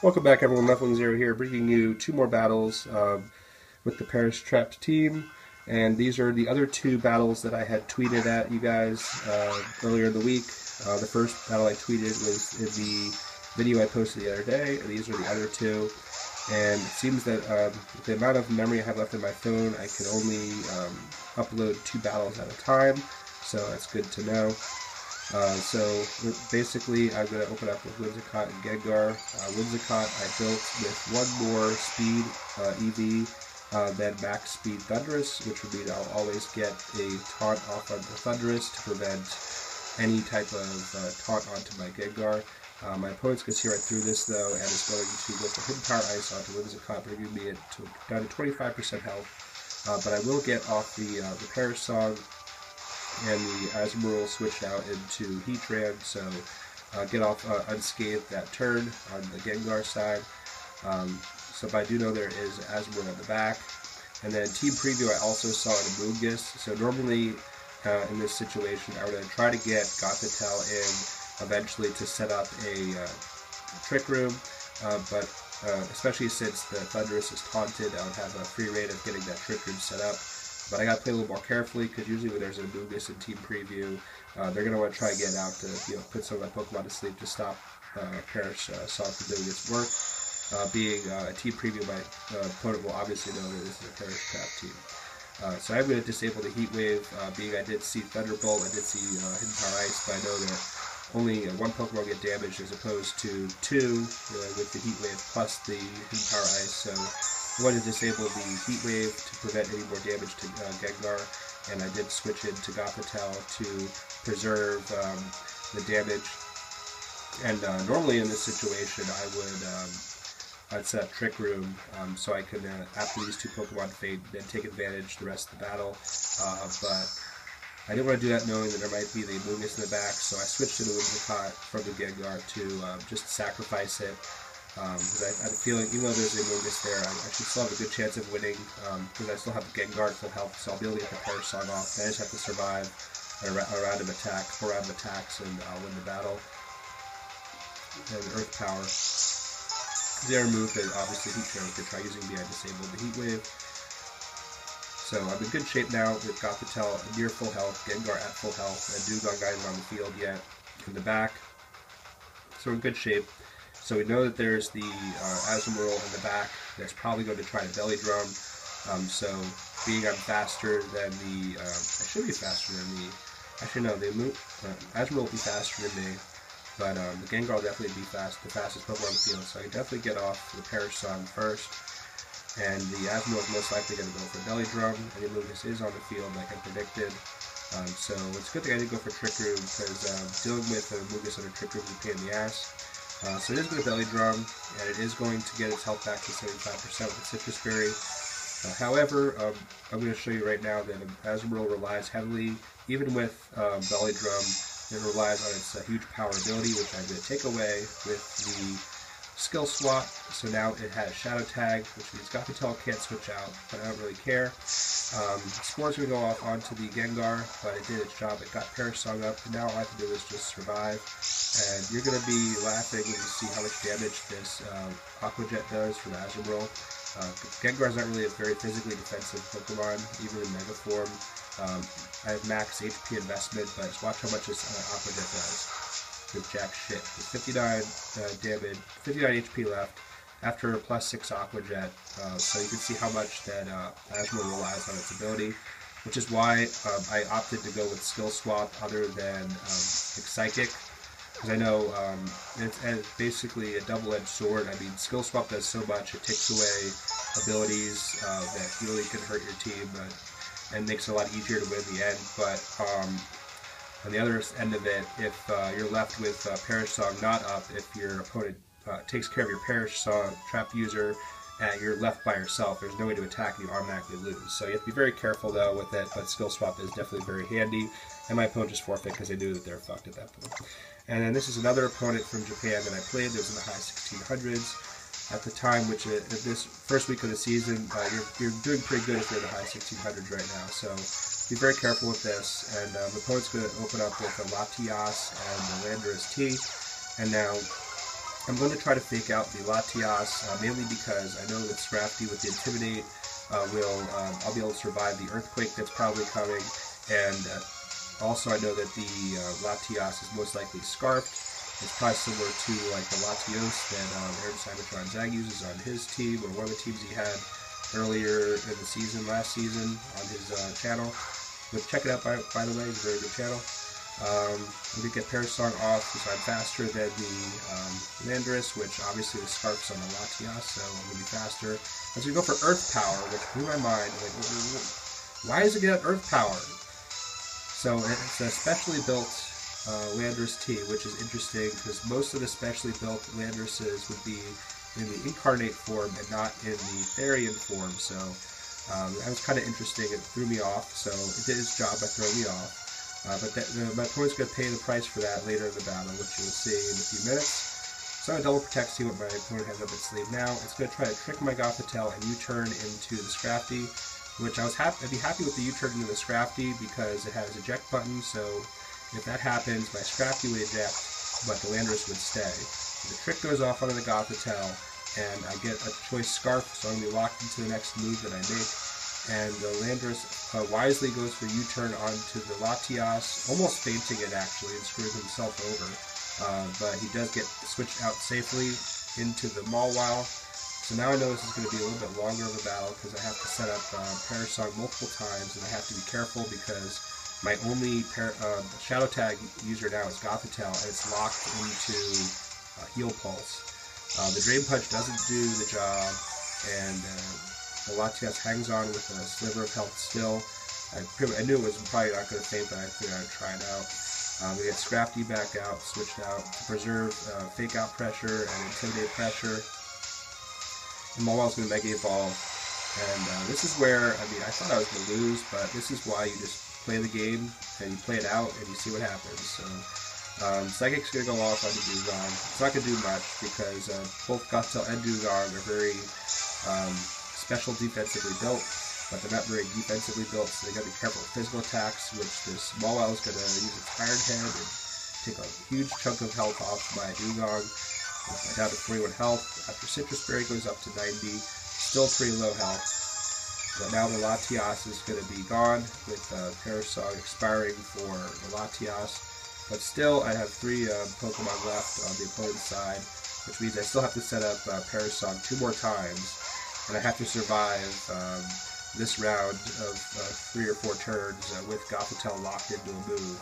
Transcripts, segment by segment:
Welcome back, everyone. Leveling Zero here, bringing you two more battles with the Paris Trapped team. And these are the other two battles that I had tweeted at you guys earlier in the week. The first battle I tweeted was in the video I posted the other day, and these are the other two. And it seems that with the amount of memory I have left on my phone, I can only upload two battles at a time, so that's good to know. So basically, I'm going to open up with Whimsicott and Gengar. Whimsicott I built with one more speed EV than max speed Thundurus, which would mean I'll always get a taunt off on the Thundurus to prevent any type of taunt onto my Gengar. My opponent's going to see right through this though, and is going to go for Hidden Power Ice onto Whimsicott, bringing me down to 25% health. But I will get off the Paris Song and the Azumarill switched out into Heatran, so get off unscathed that turn on the Gengar side. So I do know there is Azumarill on the back. And then Team Preview I also saw in Amoonguss. So normally in this situation I would try to get Gothitelle in eventually to set up a Trick Room, but especially since the Thundurus is taunted, I would have a free reign of getting that Trick Room set up. But I gotta play a little more carefully, because usually when there's an Amoonguss in Team Preview, they're gonna want to try to get out to put some of my Pokemon to sleep to stop Paris Song from doing its work. Being a Team Preview, my opponent will obviously know that this is a Paris Trap team. So I'm going to disable the Heat Wave, being I did see Thunderbolt, I did see Hidden Power Ice, but I know that only one Pokemon will get damaged as opposed to two with the Heat Wave plus the Hidden Power Ice. So I wanted to disable the Heat Wave to prevent any more damage to Gengar, and I did switch into Gothitelle to preserve the damage. And normally in this situation I would I'd set up Trick Room so I could, after these two Pokemon fade, then take advantage the rest of the battle. But I didn't want to do that knowing that there might be the Amoonguss in the back, so I switched to the Whimsicott from the Gengar to just sacrifice it. Because I had a feeling, even though there's a Amoonguss there, I should still have a good chance of winning, because I still have the Gengar at full health, so I'll be able to get the Paris Song off. I just have to survive a round of attack, 4 round of attacks, and I'll win the battle. And Earth Power. The other move that obviously Heatran could try using I disabled the Heat Wave. So I'm in good shape now with Gothitelle near full health, Gengar at full health, and Dugong not even on the field yet in the back. So we're in good shape. So we know that there's the Azumarill in the back that's probably going to try to belly drum. So being I'm faster than the, I should be faster than the, actually no, the Azumarill will be faster than me. But the Gengar will definitely be the fastest Pokemon on the field, so I can definitely get off the Paris Song first. And the Azumarill is most likely going to go for Belly Drum, and the Amoonguss is on the field like I predicted. So it's a good thing I didn't go for Trick Room, because dealing with the Amoonguss under Trick Room is a pain in the ass. So it is going to Belly Drum, and it is going to get its health back to 75% with Citrus Berry. However, I'm going to show you right now that Azumarill relies heavily, even with Belly Drum. It relies on its huge power ability, which I'm going to take away with the skill swap. So now it has Shadow Tag, which means Gothitelle can't switch out, but I don't really care. Spore's going to go off onto the Gengar, but it did its job. It got Paris Song up, and now all I have to do is just survive. And you're going to be laughing when you see how much damage this Aqua Jet does for the Azumarill. Gengar is not really a very physically defensive Pokemon, even in Mega form. I have max HP investment, but just watch how much this Aqua Jet does. Good jack shit. With 59 damage, 59 HP left after a +6 Aqua Jet, so you can see how much that Azumarill relies on its ability, which is why I opted to go with Skill Swap other than Psychic. Because I know it's basically a double-edged sword. I mean, Skill Swap does so much. It takes away abilities that really can hurt your team, and makes it a lot easier to win in the end. But on the other end of it, if you're left with Paris Song not up, if your opponent takes care of your Paris Song trap user, and you're left by yourself, there's no way to attack, and you automatically lose. So you have to be very careful though with it, but Skill Swap is definitely very handy. And my opponent just forfeit because they knew that they're fucked at that point. And then this is another opponent from Japan that I played that was in the high 1600s. At the time, which this first week of the season, you're doing pretty good if you're in the high 1600s right now. So be very careful with this. And the opponent's going to open up with a Latias and the Landorus-T. And now I'm going to try to fake out the Latias, mainly because I know that Scrafty with the Intimidate I'll be able to survive the Earthquake that's probably coming, and also I know that the Latias is most likely Scarfed. It's probably similar to like the Latios that Aaron Cybertron Zag uses on his team, or one of the teams he had earlier in the season, last season, on his channel. But check it out, by the way, it's a very good channel. I'm going to get Parasong off because I'm faster than the Landorus, which obviously the Scarf's on the Latias, so I'm going to be faster. As we go for Earth Power, which blew my mind, like, why does it get Earth Power? So it's a specially built Landorus-T, which is interesting because most of the specially built Landoruses would be in the Incarnate form and not in the Therian form, so that was kind of interesting. It threw me off, so it did its job by throwing me off. But my opponent's going to pay the price for that later in the battle, which you'll see in a few minutes. So I'm going to double protect, see what my opponent has up its sleeve now. It's going to try to trick my Gothitelle and U-turn into the Scrafty, which I'd be happy with the U-turn into the Scrafty because it has eject button, so if that happens, my Scrafty would eject, but the Landorus would stay. So the trick goes off onto the Gothitelle, and I get a choice Scarf, so I'm going to be locked into the next move that I make. And the Landorus wisely goes for U-turn onto the Latias, almost fainting it actually and screwing himself over. But he does get switched out safely into the Mawile. So now I know this is going to be a little bit longer of a battle because I have to set up Parasong multiple times, and I have to be careful because my only Shadow Tag user now is Gothitelle, and it's locked into Heal Pulse. The Drain Punch doesn't do the job, and the Latias hangs on with a sliver of health still. I knew it was probably not going to faint, but I figured I'd try it out. We get Scrafty back out, switched out to preserve Fake Out pressure and Intimidate pressure. And Mawile's going to Mega Evolve. And this is where, I mean, I thought I was going to lose, but this is why you just play the game and you play it out and you see what happens. So Psychic's going to go off on the Dugong. It's not going to do much because both Gothitelle and Dugong are very special defensively built, but they're not very defensively built, so they got to be careful with physical attacks, which this Mawile is going to use its Iron Head and take a huge chunk of health off my Dugong. Down to 41 health. After Citrus Berry goes up to 90, still pretty low health. But now the Latias is going to be gone with Parasong expiring for the Latias. But still, I have 3 Pokemon left on the opponent's side, which means I still have to set up Parasong 2 more times. And I have to survive this round of 3 or 4 turns with Gothitelle locked into a move.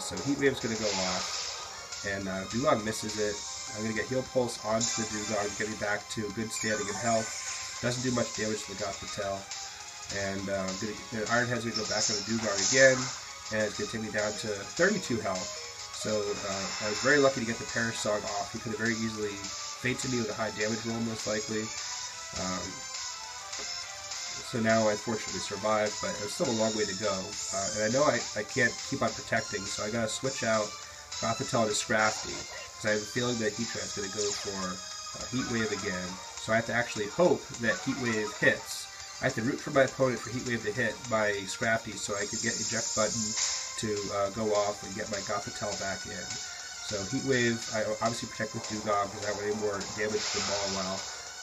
So Heat Wave's going to go off, and Dugong misses it. I'm going to get Heal Pulse onto the Dugong, get me back to good standing and health. Doesn't do much damage to the Gothitelle. And the Iron Head's going to go back on the Dugong again, and it's going to take me down to 32 health. So I was very lucky to get the Parasong off. He could have very easily fainted me with a high damage roll, most likely. So now I fortunately survived, but it's still a long way to go. And I know I can't keep on protecting, so I gotta switch out Gothitelle to Scrafty, because I have a feeling that Heatran's gonna go for Heat Wave again. So I have to actually hope that Heat Wave hits. I have to root for my opponent for Heat Wave to hit my Scrafty so I could get eject button to go off and get my Gothitelle back in. So Heat Wave, I obviously protect with Dugong because I want any more damage to the Mawile.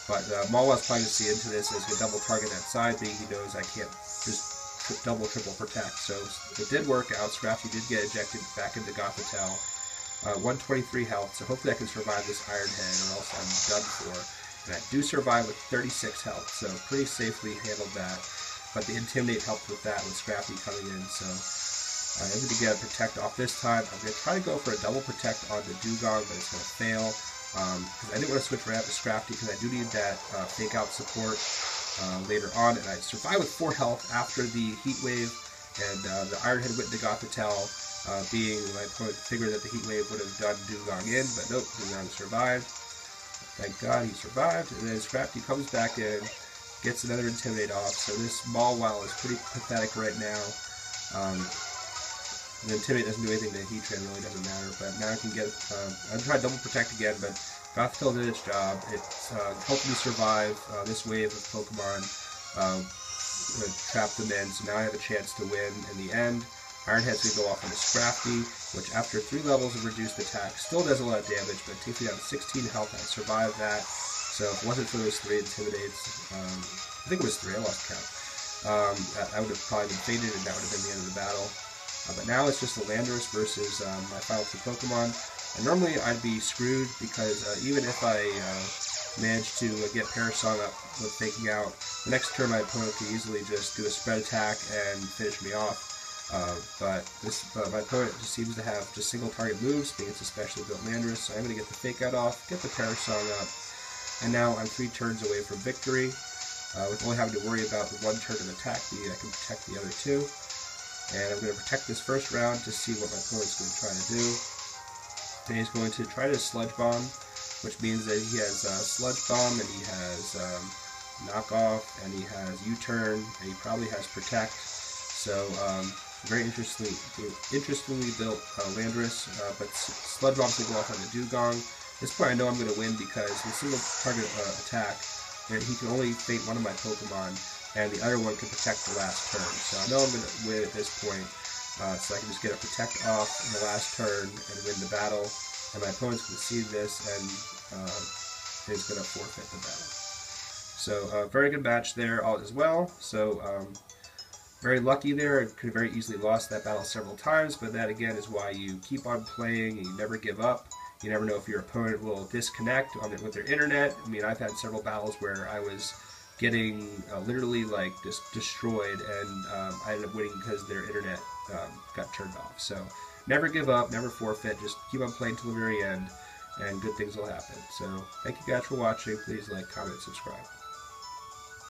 But Mawile's probably going to see into this and is going to double target that side, being he knows I can't just double, triple protect. So it did work out. Scrafty did get ejected back into Gothitelle. 123 health, so hopefully I can survive this Iron Head or else I'm done for. And I do survive with 36 health, so pretty safely handled that. But the Intimidate helped with that with Scrafty coming in, so I'm going to get a protect off this time. I'm going to try to go for a double protect on the Dugong, but it's going to fail. Because I didn't want to switch right out to Scrafty because I do need that Fake Out support later on, and I survived with 4 health after the Heat Wave, and the Iron Head went to Gothitelle, being my opponent figured that the Heat Wave would have done Dugong in, but nope, Dugong survived. Thank God he survived, and then Scrafty comes back in, gets another Intimidate off, so this Mawile is pretty pathetic right now. The Intimidate doesn't do anything to Heatran, really doesn't matter, but now I can get, I'm trying to double protect again, but Gothitelle did its job. It's helped me survive this wave of Pokemon, trapped them in, so now I have a chance to win in the end. Ironhead's going to go off on a Scrafty, which after 3 levels of reduced attack still does a lot of damage, but it takes me down to 16 health. I survived that. So if it wasn't for those 3 Intimidates, I think it was 3, I lost count. I would have probably been fated, and that would have been the end of the battle. But now it's just a Landorus versus my final 2 Pokemon. And normally I'd be screwed because even if I managed to get Parasong up with Faking Out, the next turn my opponent could easily just do a spread attack and finish me off. But my opponent just seems to have just single target moves, being it's a specially built Landorus, so I'm going to get the Fake Out off, get the Parasong up, and now I'm 3 turns away from victory. With only having to worry about the 1 turn of attack, I can protect the other 2. And I'm going to protect this first round to see what my opponent's going to try to do. And he's going to try to Sludge Bomb, which means that he has Sludge Bomb, and he has Knock Off, and he has U-Turn, and he probably has Protect. So, very interestingly built Landorus, but Sludge Bomb's going to go off on the Dugong. At this point I know I'm going to win because with single target attack, he can only fate one of my Pokemon, and the other one can protect the last turn. So I know I'm going to win at this point, so I can just get a Protect off in the last turn and win the battle, and my opponent's going to see this and is going to forfeit the battle. So very good match there as well. So very lucky there. I could have very easily lost that battle several times, but that again is why you keep on playing and you never give up. You never know if your opponent will disconnect with their internet. I mean, I've had several battles where I was getting literally like just destroyed, and I ended up winning because their internet got turned off. So never give up, never forfeit, just keep on playing till the very end, and good things will happen. So thank you guys for watching. Please like, comment, subscribe.